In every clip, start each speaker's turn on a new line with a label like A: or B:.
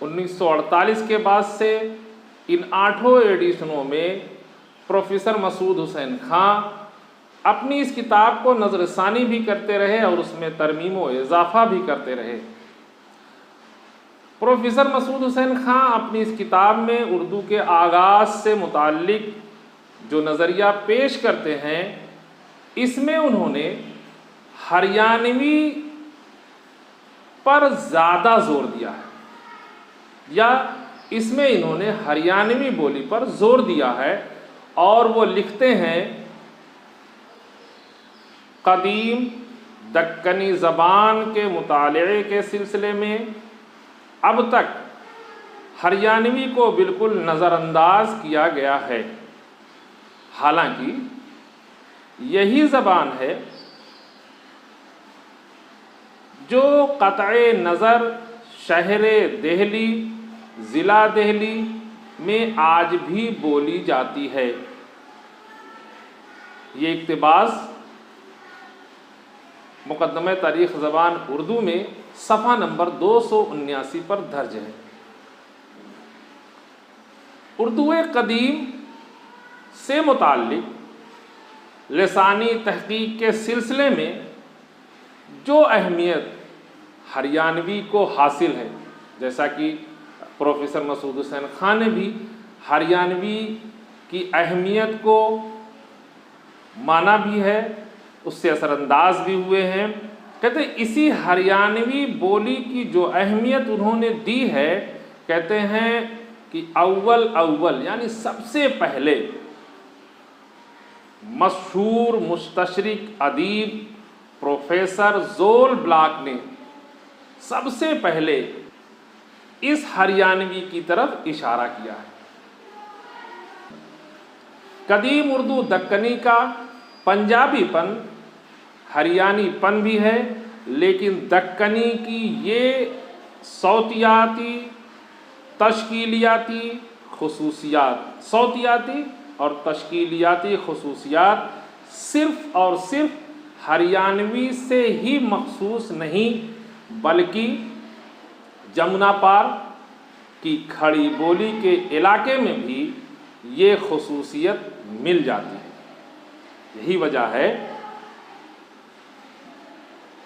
A: 1948 के बाद से इन 8 एडिशनों में प्रोफेसर मसूद हुसैन खां अपनी इस किताब को नज़रसानी भी करते रहे और उसमें तरमीम व इजाफा भी करते रहे। प्रोफेसर मसूद हुसैन खां अपनी इस किताब में उर्दू के आगाज़ से मुताल्लिक जो नज़रिया पेश करते हैं, इसमें उन्होंने हरियाणवी पर ज़्यादा जोर दिया है, या इसमें इन्होंने हरियाणवी बोली पर जोर दिया है। और वो लिखते हैं, कदीम दक्कनी ज़बान के मुताले के सिलसिले में अब तक हरियाणवी को बिल्कुल नज़रअंदाज किया गया है। हालांकि यही ज़बान है जो क़त्ए नज़र शहर दिल्ली, ज़िला दिल्ली में आज भी बोली जाती है। ये इक़्तिबास मुक़द्दमे तारीख़ ज़बान उर्दू में सफ़ा नंबर 279 पर दर्ज है। उर्दू कदीम से मुताल्लिक़ लिसानी तहक़ीक़ के सिलसिले में जो अहमियत हरियाणवी को हासिल है, जैसा कि प्रोफेसर मसूद हुसैन खां ने भी हरियाणवी की अहमियत को माना भी है, उससे असरअंदाज भी हुए हैं। कहते इसी हरियाणवी बोली की जो अहमियत उन्होंने दी है, कहते हैं कि अव्वल यानी सबसे पहले मशहूर मुस्तशरिक अदीब प्रोफेसर ज़ोल ब्लाक ने सबसे पहले इस हरियाणवी की तरफ इशारा किया है। कदीम उर्दू दक्कनी का पंजाबीपन हरियाणीपन भी है, लेकिन दक्कनी की ये सौतियाती तश्कीलियाती खसूसियात सिर्फ़ और सिर्फ हरियाणवी से ही मखसूस नहीं, बल्कि जमुना पार की खड़ी बोली के इलाके में भी ये खसूसियत मिल जाती है। यही वजह है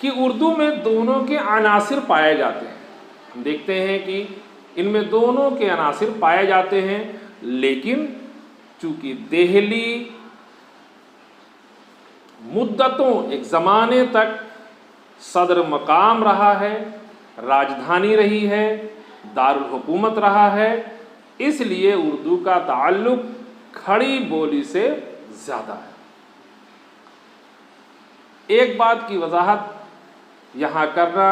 A: कि उर्दू में दोनों के अनासिर पाए जाते हैं। हम देखते हैं कि इनमें दोनों के अनासिर पाए जाते हैं, लेकिन चूँकि दिल्ली मुद्दतों एक ज़माने तक सदर मकाम रहा है, राजधानी रही है, दारुल हुकूमत रहा है, इसलिए उर्दू का ताल्लुक़ खड़ी बोली से ज़्यादा है। एक बात की वजाहत यहाँ करना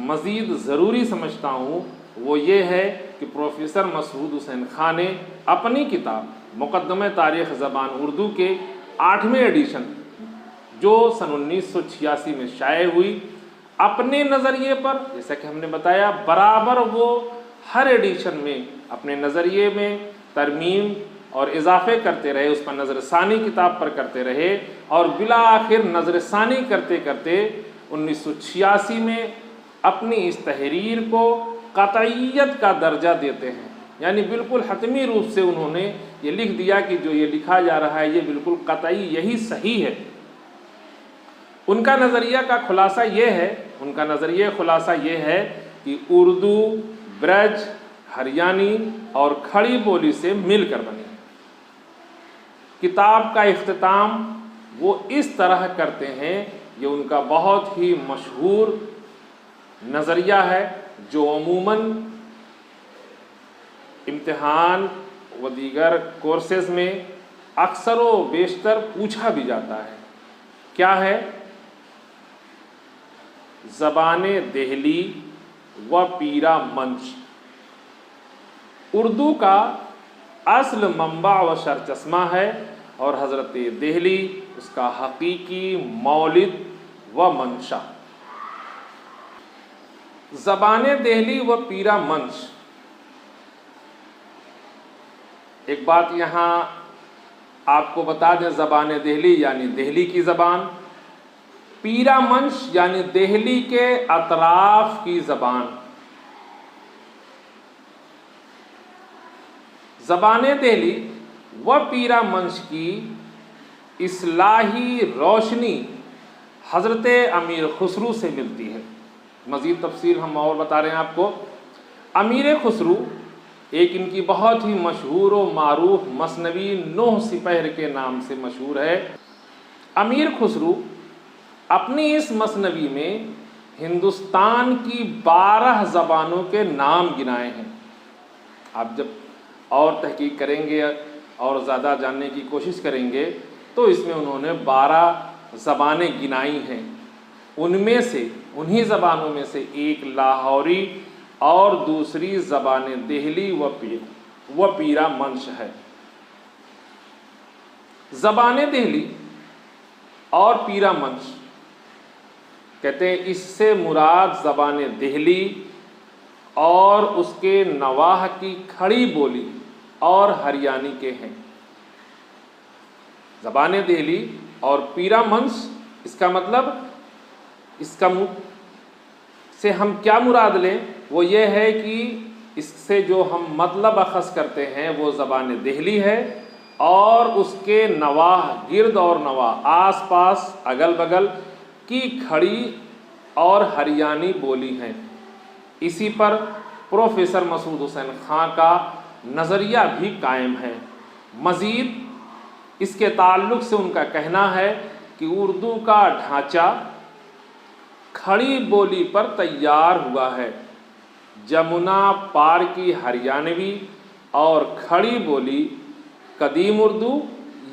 A: मज़ीद ज़रूरी समझता हूँ, वो ये है कि प्रोफेसर मसूद हुसैन खां ने अपनी किताब मुक़द्दमे तारीख़ ज़बान उर्दू के 8वें एडिशन जो सन 1986 में शाये हुई, अपने नज़रिए पर, जैसा कि हमने बताया, बराबर वो हर एडिशन में अपने नज़रिए में तरमीम और इजाफ़े करते रहे, उस पर नज़रसानी किताब पर करते रहे, और बिला आखिर नज़रसानी करते करते 1986 में अपनी इस तहरीर को क़तईयत का दर्जा देते हैं। यानी बिल्कुल हतमी रूप से उन्होंने ये लिख दिया कि जो ये लिखा जा रहा है ये बिल्कुल क़तई यही सही है। उनका नज़रिया का खुलासा ये है कि उर्दू ब्रज, हरियाणी और खड़ी बोली से मिलकर बनी है। किताब का इख्तिताम वो इस तरह करते हैं, ये उनका बहुत ही मशहूर नज़रिया है जो अमूमन इम्तिहान व दीगर कोर्सेज़ में अक्सर व बेशतर पूछा भी जाता है। क्या है? ज़बाने दिल्ली व पीरा मंच उर्दू का असल मंबा व सरचश्मा है, और हज़रत दिल्ली उसका हकीकी मौलिद व मंशा। ज़बाने दिल्ली व पीरा मंच, एक बात यहाँ आपको बता दें, ज़बाने दिल्ली यानी दिल्ली की ज़बान, पीरा मंच यानी दिल्ली के अतराफ़ की ज़बान। ज़बान दिहली व पीरा मंश की इस्लाही रोशनी हज़रत अमीर खुसरू से मिलती है। मज़ीद तफसील हम और बता रहे हैं आपको। अमीर खुसरू एक इनकी बहुत ही मशहूर व मारूफ मसनवी नोह सिपहर के नाम से मशहूर है। अमीर खुसरू अपनी इस मसनवी में हिंदुस्तान की 12 ज़बानों के नाम गिनाए हैं। आप जब और तहकीक करेंगे और ज़्यादा जानने की कोशिश करेंगे तो इसमें उन्होंने 12 ज़बानें गिनाई हैं। उनमें से, उन्हीं ज़बानों में से एक लाहौरी और दूसरी ज़बान दिहली व पीरा मंश है। ज़बान दिहली और पीरा मंश कहते हैं इससे मुराद ज़बान दिहली और उसके नवाह की खड़ी बोली और हरियाणी के हैं। ज़बान दिहली और पीरा मंश, इसका मतलब इसका से हम क्या मुराद लें, वो ये है कि इससे जो हम मतलब अखज़ करते हैं वो ज़बान दिहली है और उसके नवाह, गिर्द और नवाह, आस पास अगल बगल की खड़ी और हरियाणी बोली हैं। इसी पर प्रोफेसर मसूद हुसैन खां का नज़रिया भी कायम है। मज़ीद इसके ताल्लुक़ से उनका कहना है कि उर्दू का ढांचा खड़ी बोली पर तैयार हुआ है। जमुना पार की हरियाणवी और खड़ी बोली कदीम उर्दू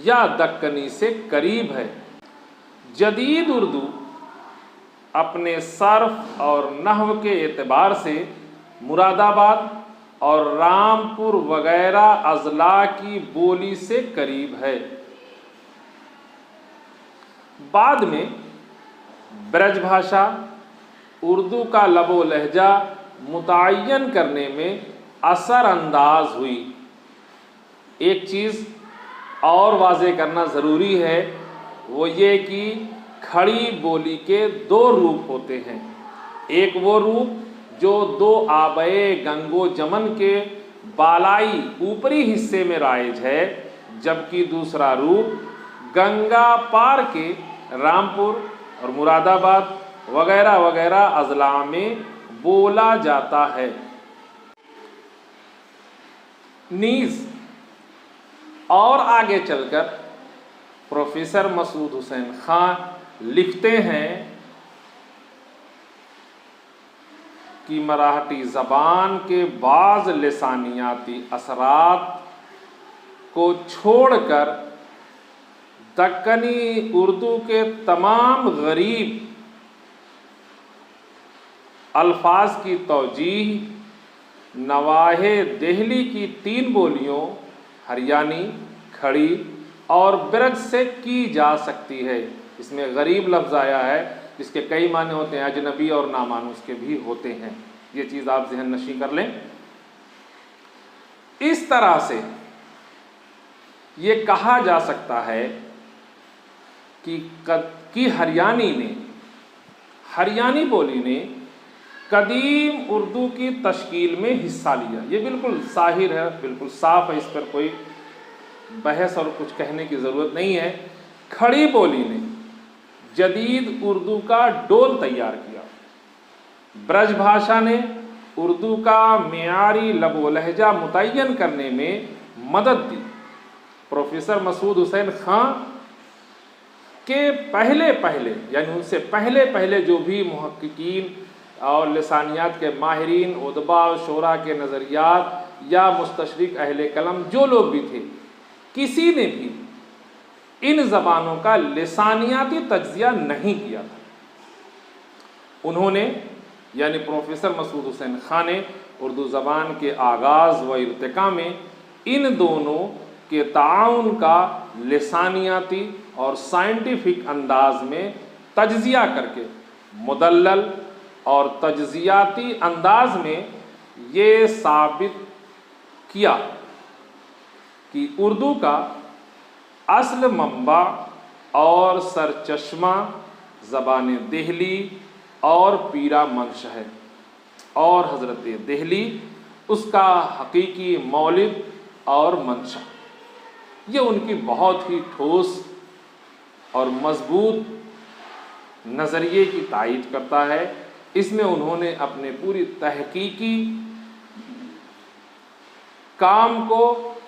A: या दक्कनी से करीब है। जदीद उर्दू अपने सर्फ और नहव के एतबार से मुरादाबाद और रामपुर वगैरह अजला की बोली से करीब है। बाद में ब्रज भाषा उर्दू का लबो लहजा मुतय्यन करने में असर अंदाज हुई। एक चीज़ और वाज़े करना ज़रूरी है, वो ये कि खड़ी बोली के 2 रूप होते हैं। एक वो रूप जो 2 आबए गंगो जमन के बालाई ऊपरी हिस्से में राइज है, जबकि दूसरा रूप गंगा पार के रामपुर और मुरादाबाद वगैरह वगैरह अजला में बोला जाता है। नीज़ और आगे चलकर प्रोफेसर मसूद हुसैन खां लिखते हैं कि मराठी ज़बान के बाज़ लिसानियाती असरात को छोड़कर दक्कनी उर्दू के तमाम गरीब अल्फाज की तौजीह नवाहे दिहली की 3 बोलियों हरियाणी, खड़ी और ब्रज से की जा सकती है। इसमें गरीब लफ्ज़ आया है, इसके कई माने होते हैं, अजनबी और नामानुस के भी होते हैं। ये चीज़ आप ज़हन नशी कर लें। इस तरह से ये कहा जा सकता है कि हरियाणी बोली ने कदीम उर्दू की तश्कील में हिस्सा लिया। ये बिल्कुल साहिर है, बिल्कुल साफ है, इस पर कोई बहस और कुछ कहने की ज़रूरत नहीं है। खड़ी बोली ने जदीद उर्दू का डोल तैयार किया। ब्रज भाषा ने उर्दू का मियारी लबो लहजा मुतय्यन करने में मदद दी। प्रोफेसर मसूद हुसैन खां के पहले यानी उनसे पहले जो भी मुहक्किकीन और लिसानियात के माहिरीन, उदबा और शोरा के नज़रियात या मुस्तशरिक अहले कलम जो लोग भी थे, किसी ने भी इन ज़बानों का लिसानियाती तज्ज़िया नहीं किया था। उन्होंने यानी प्रोफेसर मसूद हुसैन खां ने उर्दू ज़बान के आगाज़ व इर्तिका में इन दोनों के ताउन का लिसानियाती और साइंटिफिक अंदाज में तज्ज़िया करके मुदल्लल और तज्ज़ियाती अंदाज में ये साबित किया कि उर्दू का असल मंबा और सरचश्मा ज़बान दिहली और पीरा मंश है और हज़रत दिहली उसका हकीकी मौलिद और मंशा, ये उनकी बहुत ही ठोस और मजबूत नज़रिए की तायीद करता है। इसमें उन्होंने अपने पूरी तहकीकी काम को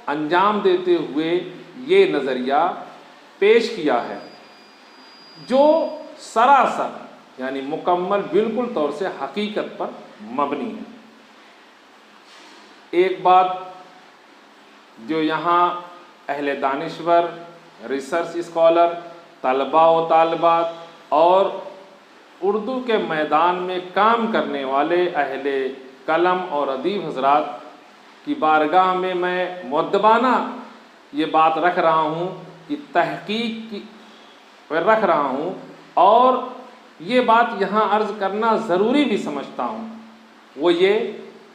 A: अंजाम देते हुए ये नज़रिया पेश किया है, जो सरासर यानी मुकम्मल बिल्कुल तौर से हकीकत पर मबनी है। एक बात जो यहाँ अहले दानिश्वर, रिसर्च स्कॉलर, तलबा व तालबात और उर्दू के मैदान में काम करने वाले अहले कलम और अदीब हजरात की बारगाह में मैं मुअद्दबाना ये बात रख रहा हूँ कि तहकीक की रख रहा हूँ, और ये बात यहाँ अर्ज़ करना ज़रूरी भी समझता हूँ, वो ये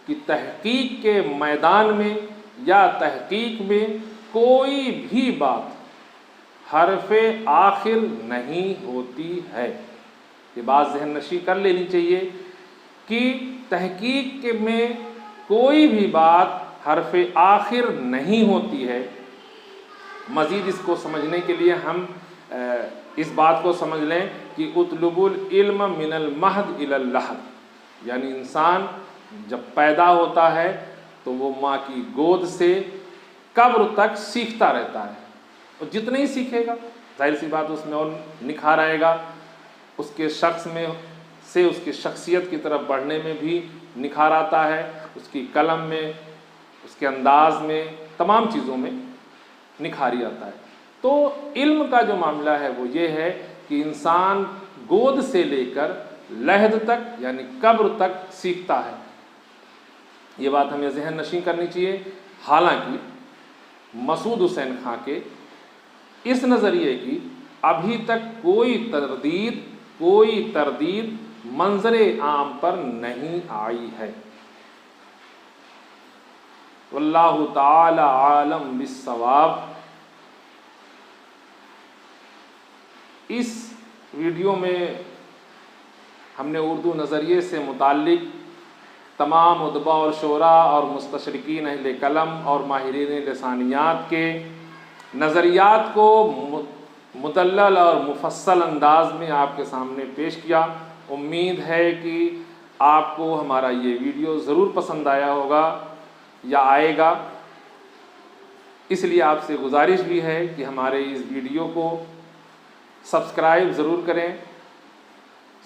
A: कि तहकीक के मैदान में या तहकीक में कोई भी बात हरफ़े आखिर नहीं होती है। ये बात ज़हन नशी कर लेनी चाहिए कि तहकीक में कोई भी बात हरफ़े आखिर नहीं होती है। मज़ीद इसको समझने के लिए हम इस बात को समझ लें कि उतलुबुल इल्म मिनल महद इलल लहद, यानी इंसान जब पैदा होता है तो वो माँ की गोद से कब्र तक सीखता रहता है, और जितना ही सीखेगा जाहिर सी बात उसमें और निखार आएगा, उसके शख्स में से उसकी शख्सियत की तरफ बढ़ने में भी निखार आता है, उसकी कलम में, उसके अंदाज में, तमाम चीज़ों में निखार ही आता है। तो इल्म का जो मामला है वो ये है कि इंसान गोद से लेकर लहद तक यानी कब्र तक सीखता है। ये बात हमें ज़हन नशीं करनी चाहिए। हालांकि मसूद हुसैन खां के इस नज़रिए की अभी तक कोई तरदीद मंजरे आम पर नहीं आई है। वल्लाहु ताला आलम बिस्सवाब। इस वीडियो में हमने उर्दू नज़रिए से मुताल्लिक़ तमाम उदबा और शोरा और मुस्तशरिकीन अहले कलम और माहिरीन लिसानियात के नज़रियात को मुदल्लल और मुफस्सल अंदाज में आपके सामने पेश किया। उम्मीद है कि आपको हमारा ये वीडियो ज़रूर पसंद आया होगा या आएगा। इसलिए आपसे गुजारिश भी है कि हमारे इस वीडियो को सब्सक्राइब ज़रूर करें,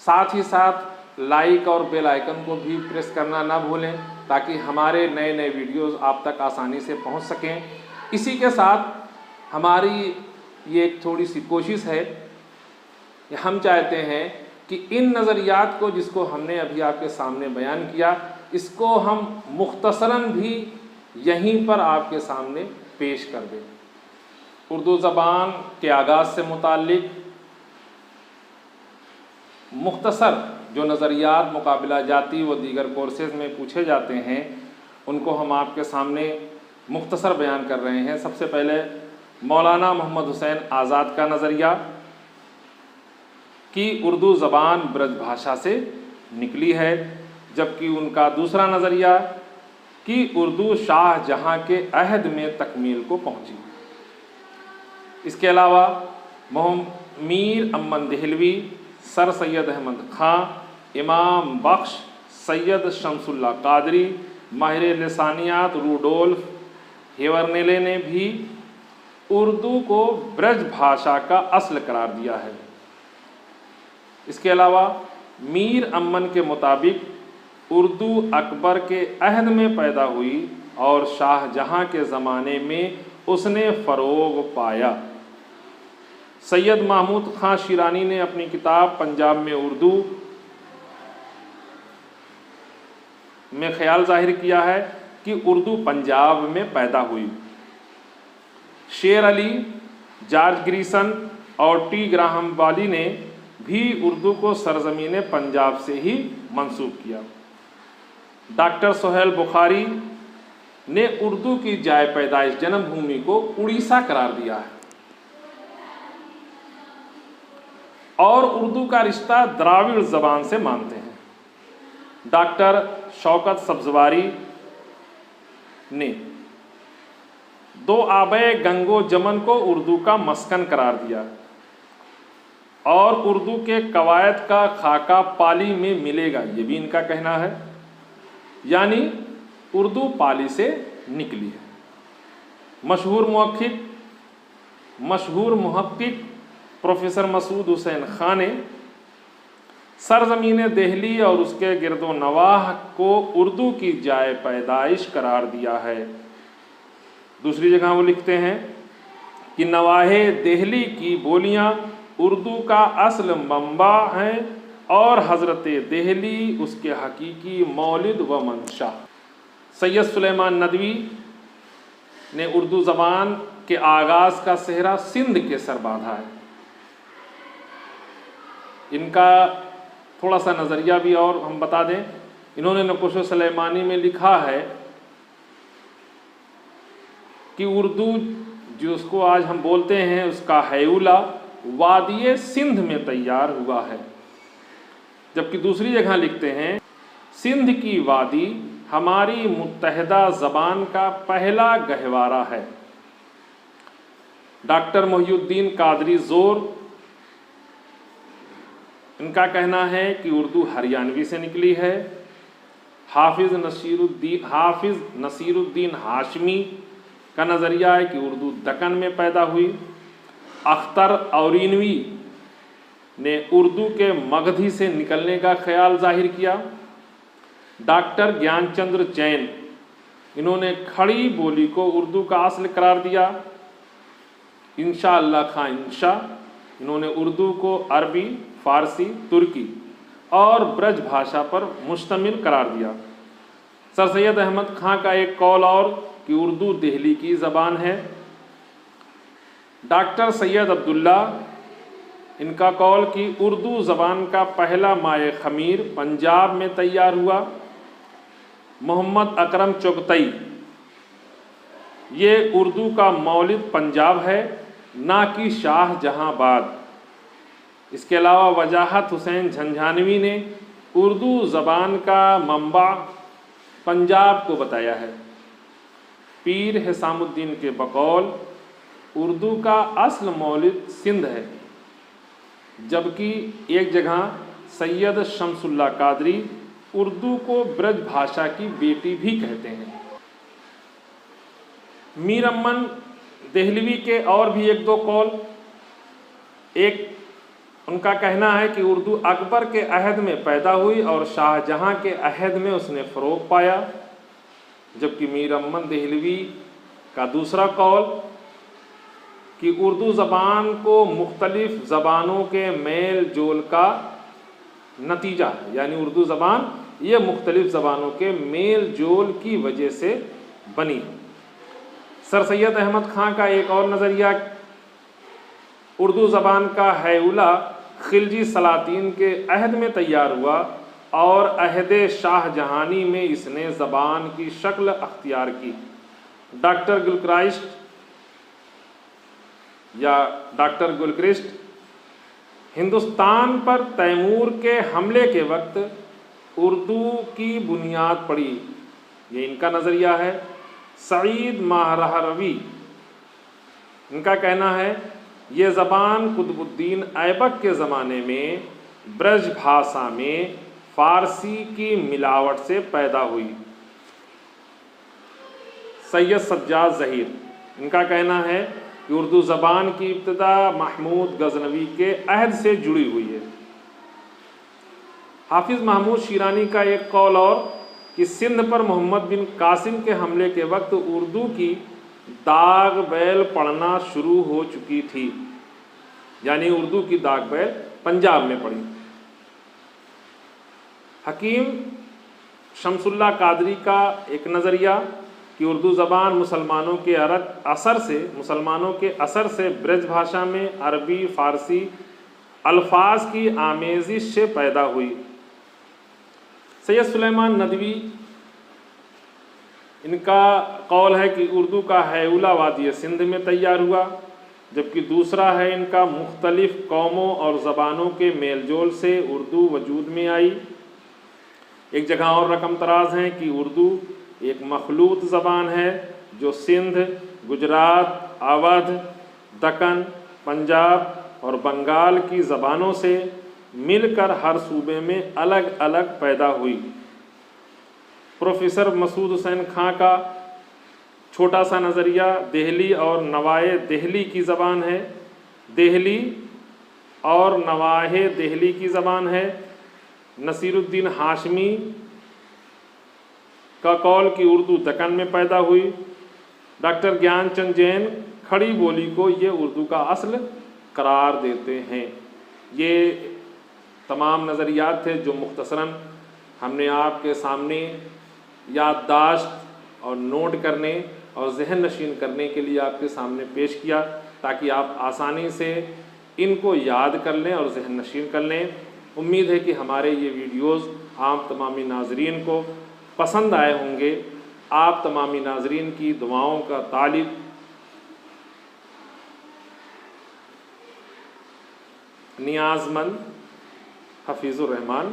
A: साथ ही साथ लाइक और बेल आइकन को भी प्रेस करना ना भूलें, ताकि हमारे नए नए वीडियोज़ आप तक आसानी से पहुंच सकें। इसी के साथ हमारी ये एक थोड़ी सी कोशिश है कि हम चाहते हैं कि इन नज़रियात को, जिसको हमने अभी आपके सामने बयान किया, इसको हम मुख्तसरन भी यहीं पर आपके सामने पेश कर दें। उर्दू ज़बान के आगाज़ से मुताल्लिक़ मुख्तसर जो नज़रियात मुकाबिला जाती व दीगर कोर्सेज़ में पूछे जाते हैं, उनको हम आपके सामने मुख्तसर बयान कर रहे हैं। सबसे पहले मौलाना मोहम्मद हुसैन आज़ाद का नज़रिया कि उर्दू ज़बान ब्रज भाषा से निकली है, जबकि उनका दूसरा नज़रिया कि उर्दू शाहजहाँ के अहद में तकमील को पहुँची। इसके अलावा मीर अमन देहलवी, सर सैयद अहमद खां, इमाम बख्श, सैयद शमसुल्लाह कादरी, माहिर लिसानियात रूडोल्फ हेवरनेले ने भी उर्दू को ब्रज भाषा का असल करार दिया है। इसके अलावा मीर अमन के मुताबिक उर्दू अकबर के अहद में पैदा हुई और शाहजहाँ के ज़माने में उसने फ़रोग़ पाया। सैयद महमूद खां शिरानी ने अपनी किताब पंजाब में उर्दू में ख्याल जाहिर किया है कि उर्दू पंजाब में पैदा हुई। शेर अली, जॉर्ज ग्रीसन और टी ग्राहम वाली ने भी उर्दू को सरज़मीन पंजाब से ही मंसूब किया। डॉक्टर सोहेल बुखारी ने उर्दू की जाए पैदाइश जन्मभूमि को उड़ीसा करार दिया है और उर्दू का रिश्ता द्राविड़ ज़बान से मानते हैं। डॉक्टर शौकत सब्ज़वारी ने दो आबे गंगो जमन को उर्दू का मस्कन करार दिया और उर्दू के कवायद का खाका पाली में मिलेगा, ये भी इनका कहना है। यानी उर्दू पाली से निकली है। मशहूर मुहक्किक प्रोफेसर मसूद हुसैन खान ने सरजमीन दिल्ली और उसके गिरदो नवाह को उर्दू की जाए पैदाइश करार दिया है। दूसरी जगह वो लिखते हैं कि नवाहे दिल्ली की बोलियां उर्दू का असल मंबा हैं और हज़रत दिल्ली उसके हकीकी मौलिद व मंशा। सैयद सुलेमान नदवी ने उर्दू ज़बान के आगाज़ का सेहरा सिंध के सर बांधा है। इनका थोड़ा सा नज़रिया भी और हम बता दें, इन्होंने नक़्श सुलेमानी में लिखा है कि उर्दू जिसको आज हम बोलते हैं उसका हैउला वादिये सिंध में तैयार हुआ है। जबकि दूसरी जगह लिखते हैं सिंध की वादी हमारी मुत्तहदा ज़बान का पहला गहवारा है। डॉक्टर मोहिउद्दीन कादरी ज़ोर, इनका कहना है कि उर्दू हरियाणवी से निकली है। हाफिज़ नसीरुद्दीन हाशमी का नज़रिया है कि उर्दू दक्कन में पैदा हुई। अख्तर औरीनवी ने उर्दू के मगधी से निकलने का ख्याल जाहिर किया। डॉक्टर ज्ञानचंद्र जैन, इन्होंने खड़ी बोली को उर्दू का असल करार दिया। इंशा अल्लाह खां इंशा, इन्होंने उर्दू को अरबी, फ़ारसी, तुर्की और ब्रज भाषा पर मुश्तमिल करार दिया। सर सैयद अहमद खां का एक कौल और कि उर्दू दिल्ली की ज़बान है। डॉक्टर सैयद अब्दुल्ला, इनका कौल कि उर्दू ज़बान का पहला माए ख़मीर पंजाब में तैयार हुआ। मोहम्मद अकरम चुगतई, ये उर्दू का मौलिद पंजाब है ना कि शाहजहांबाद। इसके अलावा वजाहत हुसैन झंझानवी ने उर्दू ज़बान का मंबा पंजाब को बताया है। पीर हिसामुद्दीन के बकौल उर्दू का असल मौलिद सिंध है। जबकि एक जगह सैयद शमसुल्लाह कादरी उर्दू को ब्रज भाषा की बेटी भी कहते हैं। मीर अमन देहलवी के और भी एक दो कौल। एक उनका कहना है कि उर्दू अकबर के अहद में पैदा हुई और शाहजहां के अहद में उसने फ़रोग़ पाया। जबकि मीर अमन देहलवी का दूसरा कौल कि उर्दू ज़बान को मुख्तलिफ़ ज़बानों के मेल जोल का नतीजा है, यानी उर्दू ज़बान ये मुख्तलिफ़ ज़बानों के मेल जोल की वजह से बनी। सर सैयद अहमद खां का एक और नज़रिया, उर्दू ज़बान का हैउला खिलजी सलातीन के अहद में तैयार हुआ और अहद शाहजहानी में इसने ज़बान की शक्ल अख्तियार की। डॉक्टर गुलक्रिस्ट हिंदुस्तान पर तैमूर के हमले के वक्त उर्दू की बुनियाद पड़ी, ये इनका नज़रिया है। सईद महरवी, इनका कहना है ये ज़बान कुतुबुद्दीन ऐबक के ज़माने में ब्रज भाषा में फ़ारसी की मिलावट से पैदा हुई। सैयद सज्जाद ज़हीर, इनका कहना है कि उर्दू ज़बान की इब्तिदा महमूद गज़नवी के अहद से जुड़ी हुई है। हाफिज़ महमूद शीरानी का एक कौल और कि सिंध पर मोहम्मद बिन कासिम के हमले के वक्त उर्दू की दाग बैल पढ़ना शुरू हो चुकी थी, यानी उर्दू की दाग बैल पंजाब में पड़ी। हकीम शमसुल्लाह कादरी का एक नज़रिया कि उर्दू ज़बान मुसलमानों के असर से ब्रज भाषा में अरबी फ़ारसी अल्फाज की आमेज़िश से पैदा हुई। सैयद सुलेमान नदवी, इनका कौल है कि उर्दू का हैउला वादिय सिंध में तैयार हुआ। जबकि दूसरा है इनका मुख्तलिफ़ कौमों और ज़बानों के मेलजोल से उर्दू वजूद में आई। एक जगह और रकम तराज हैं कि उर्दू एक मखलूत ज़बान है जो सिंध, गुजरात, अवध, दक्कन, पंजाब और बंगाल की ज़बानों से मिलकर हर सूबे में अलग अलग पैदा हुई। प्रोफेसर मसूद हुसैन खां का छोटा सा नज़रिया देहली और नवाए देहली की ज़बान है, देहली और नवाहे देहली की ज़बान है। नसीरुद्दीन हाशमी का कौल की उर्दू दक्कन में पैदा हुई। डॉक्टर ज्ञानचंद जैन खड़ी बोली को ये उर्दू का असल करार देते हैं। ये तमाम नज़रियात थे जो मुख्तसरन हमने आपके सामने याददाश्त और नोट करने और जहन नशीन करने के लिए आपके सामने पेश किया, ताकि आप आसानी से इनको याद कर लें और जहन नशीन कर लें। उम्मीद है कि हमारे ये वीडियोज़ आप तमामी नाजरीन को पसंद आए होंगे। आप तमामी नाजरीन की दुआओं का तालिब नियाज़मंद हफीज़ुर रहमान।